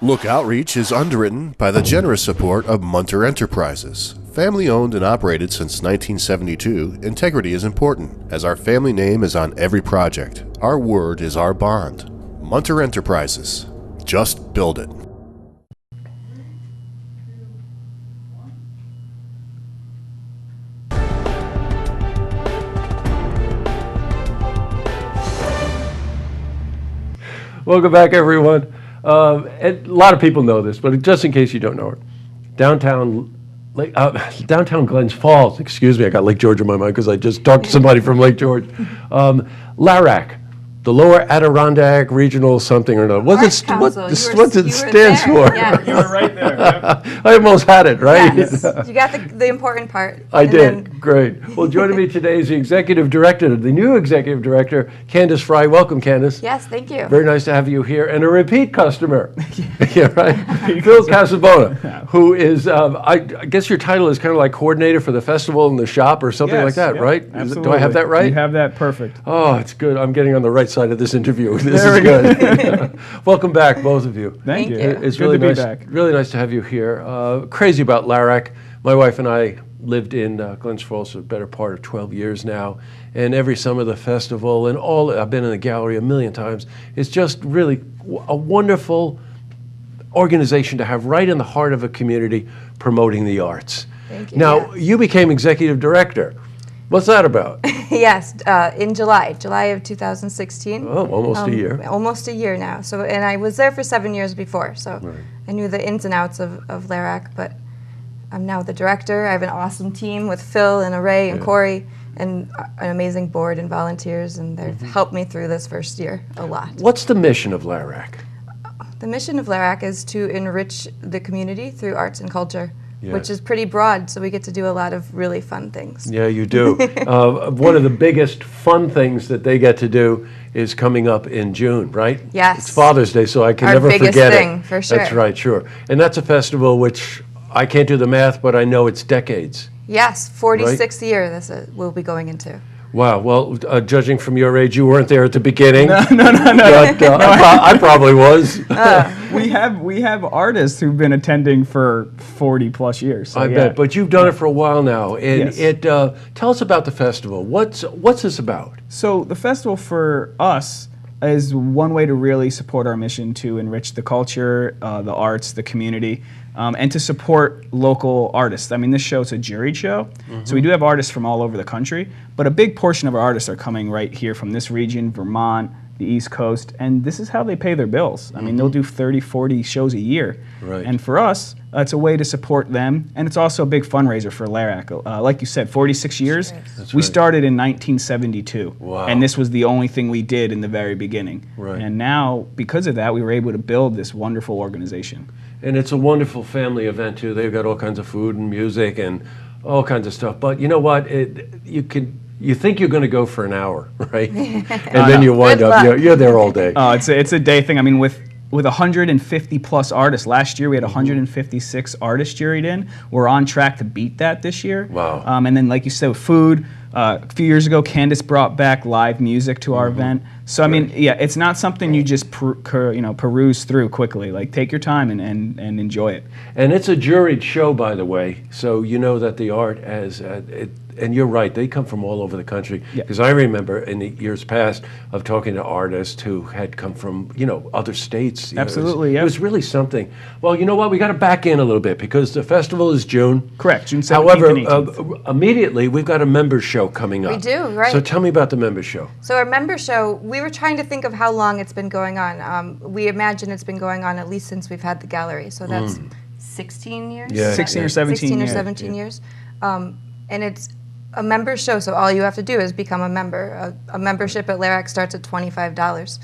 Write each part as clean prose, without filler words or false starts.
Look Outreach is underwritten by the generous support of Munter Enterprises. Family owned and operated since 1972, integrity is important, as our family name is on every project. Our word is our bond. Munter Enterprises. Just build it. Welcome back, everyone. And a lot of people know this, but just in case you don't know it, downtown Glens Falls, excuse me, I got Lake George in my mind because I just talked to somebody from Lake George. LARAC, the Lower Adirondack Regional something or another. What's it stand for? Yes. You were right there. Yep. I almost had it, right? Yes. You got the important part. I did. Great. Well, joining me today is the Executive Director, the new Executive Director, Candice Frye. Welcome, Candice. Yes, thank you. Very nice to have you here. And a repeat customer. Yeah, right? Phil Casabona, who is, I guess your title is kind of like coordinator for the festival and the shop or something like that, right? Absolutely. Do I have that right? You have that perfect. Oh, it's good. I'm getting on the right side of this interview. This is good. Welcome back, both of you. Thank you. It's good really to nice. Be back. Really nice to have you here. Crazy about LARAC. My wife and I lived in Glens Falls for the better part of 12 years now, and every summer the festival and all. I've been in the gallery a million times. It's just really a wonderful organization to have right in the heart of a community promoting the arts. Thank you. Now, you became executive director. What's that about? Yes, in July of 2016. Oh, almost a year. Almost a year now. So, and I was there for 7 years before, so I knew the ins and outs of LARAC, but I'm now the director. I have an awesome team with Phil and Ray and Corey and an amazing board and volunteers, and they've helped me through this first year a lot. What's the mission of LARAC? The mission of LARAC is to enrich the community through arts and culture. Yes. Which is pretty broad, so we get to do a lot of really fun things. Yeah, you do. One of the biggest fun things that they get to do is coming up in June, right? Yes. It's Father's Day, so I can Our never biggest forget thing, it. for sure. That's right, sure. And that's a festival which I can't do the math, but I know it's decades. Yes, 46th year this we'll be going into. Wow. Well, judging from your age, you weren't there at the beginning. No. But, I probably was. We have artists who've been attending for 40 plus years. So I bet. But you've done it for a while now, and Yes. tell us about the festival. What's this about? So the festival for us is one way to really support our mission to enrich the culture, the arts, the community, and to support local artists. I mean, this show is a juried show, so we do have artists from all over the country, but a big portion of our artists are coming right here from this region, Vermont, the East Coast, and this is how they pay their bills. I mean, they'll do 30, 40 shows a year. Right. And for us, it's a way to support them, and it's also a big fundraiser for LARAC. Like you said, 46 years. That's we right. started in 1972, Wow. and this was the only thing we did in the very beginning. Right. And now, because of that, we were able to build this wonderful organization. And it's a wonderful family event too. They've got all kinds of food and music and all kinds of stuff. But you know what? You think you're going to go for an hour, right? And then you wind up you're there all day. It's a day thing. I mean, with 150 plus artists. Last year we had 156 artists juried in. We're on track to beat that this year. Wow. And then, like you said, with food. A few years ago, Candice brought back live music to our event. So I mean, yeah, it's not something you just peruse through quickly. Like, take your time and enjoy it. And it's a juried show, by the way. So you know that the art and you're right, they come from all over the country. Because I remember in the years past of talking to artists who had come from, other states. Absolutely, It was really something. Well, you know what? We got to back in a little bit because the festival is June. Correct, June 17th However, and 18th. Immediately we've got a members show coming up. We do, right. So tell me about the members show. So our member show, we were trying to think of how long it's been going on. We imagine it's been going on at least since we've had the gallery. So that's 16 years? Yeah. 16 or 17 16 or years. 17 years. And it's a member show, so all you have to do is become a member. A membership at LARAC starts at $25.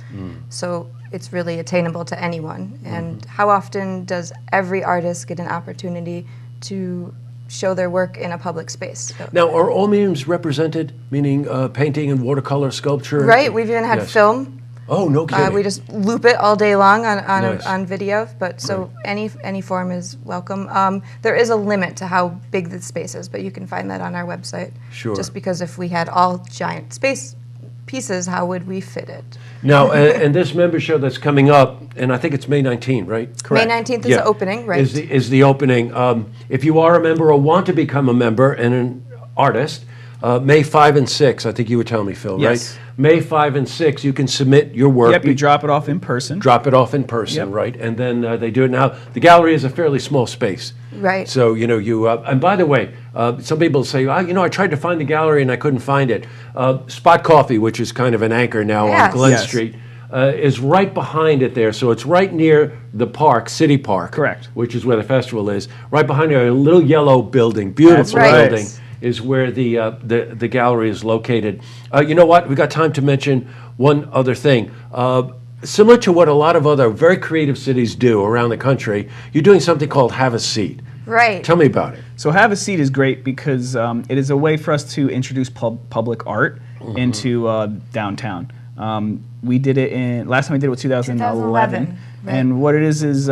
So it's really attainable to anyone. And how often does every artist get an opportunity to show their work in a public space? So, Now, are all mediums represented, meaning painting and watercolor, sculpture? right, we've even had film. Oh, no kidding. We just loop it all day long on Nice. on video, but so any form is welcome. There is a limit to how big the space is, but you can find that on our website. Sure. Just because if we had all giant space pieces, how would we fit it? Now, and this member show that's coming up, and I think it's May 19th, right? May 19th is the opening, right? Is the opening. If you are a member or want to become a member and an artist, May 5 and 6, I think you were telling me, Phil, Yes. right? May 5 and 6, you can submit your work. Yep, you drop it off in person. Drop it off in person, Yep. right? And then they do it. Now, the gallery is a fairly small space. Right. So, and by the way, some people say, I tried to find the gallery and I couldn't find it. Spot Coffee, which is kind of an anchor now Yes. on Glen Yes. Street, is right behind it there. So it's right near the park, City Park. Correct. Which is where the festival is. Right behind there, a little yellow building, beautiful That's right. building, is where the gallery is located. You know what? We got time to mention one other thing. Similar to what a lot of other very creative cities do around the country, you're doing something called Have a Seat. Right. Tell me about it. So Have a Seat is great because it is a way for us to introduce public art into downtown. We did it last time we did it was 2011. Right. And what it is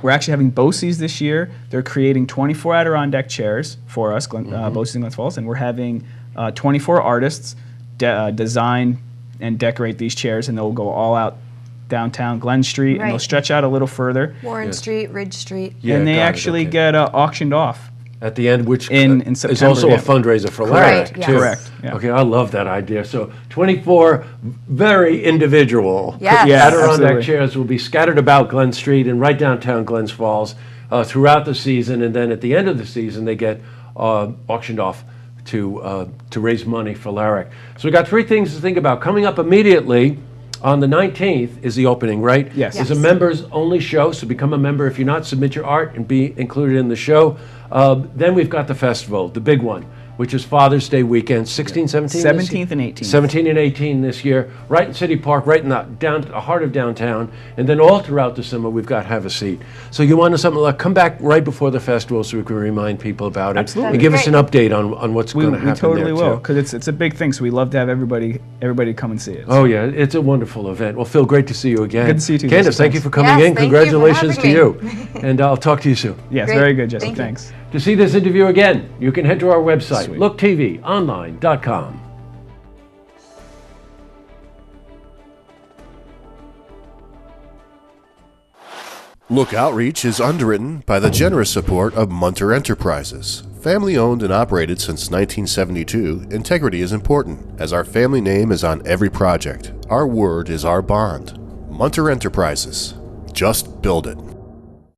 we're actually having BOCES this year. They're creating 24 Adirondack chairs for us, BOCES in Glens Falls, and we're having 24 artists design and decorate these chairs, and they'll go all out downtown Glen Street, and they'll Right. stretch out a little further. Warren Yes. Street, Ridge Street. Yeah, And they got it, actually okay. get auctioned off. At the end, which In is September, also yeah. a fundraiser for Correct, LARAC, yes. too. Correct, yeah. Okay, I love that idea. So 24 very individual Yes. Yeah, Adirondack absolutely. chairs will be scattered about Glen Street and right downtown Glens Falls throughout the season, and then at the end of the season, they get auctioned off to raise money for LARAC. So we got three things to think about. Coming up immediately on the 19th is the opening, right? Yes. It's a members-only show, so become a member if you're not. Submit your art and be included in the show. Then we've got the festival, the big one, which is Father's Day weekend, 16, 17? 17th and 18th. 17 and 18 this year, right in City Park, right in the heart of downtown. And then all throughout the summer, we've got Have a Seat. So you want to something like come back right before the festival so we can remind people about it. Absolutely. And give us an Great. update on what's We going to happen totally there, will, too. because it's a big thing, so we love to have everybody come and see it. Oh, yeah, it's a wonderful event. Well, Phil, great to see you again. Good to see you too, Candice, Jesse. thank you Thanks. for coming Yes, in. thank you for Congratulations to having you. me. And I'll talk to you soon. Yes, Great. very good, Jesse. Thank you. Thanks. To see this interview again, you can head to our website, Sweet. looktvonline.com. Look Outreach is underwritten by the generous support of Munter Enterprises. Family owned and operated since 1972, integrity is important, as our family name is on every project. Our word is our bond. Munter Enterprises. Just build it.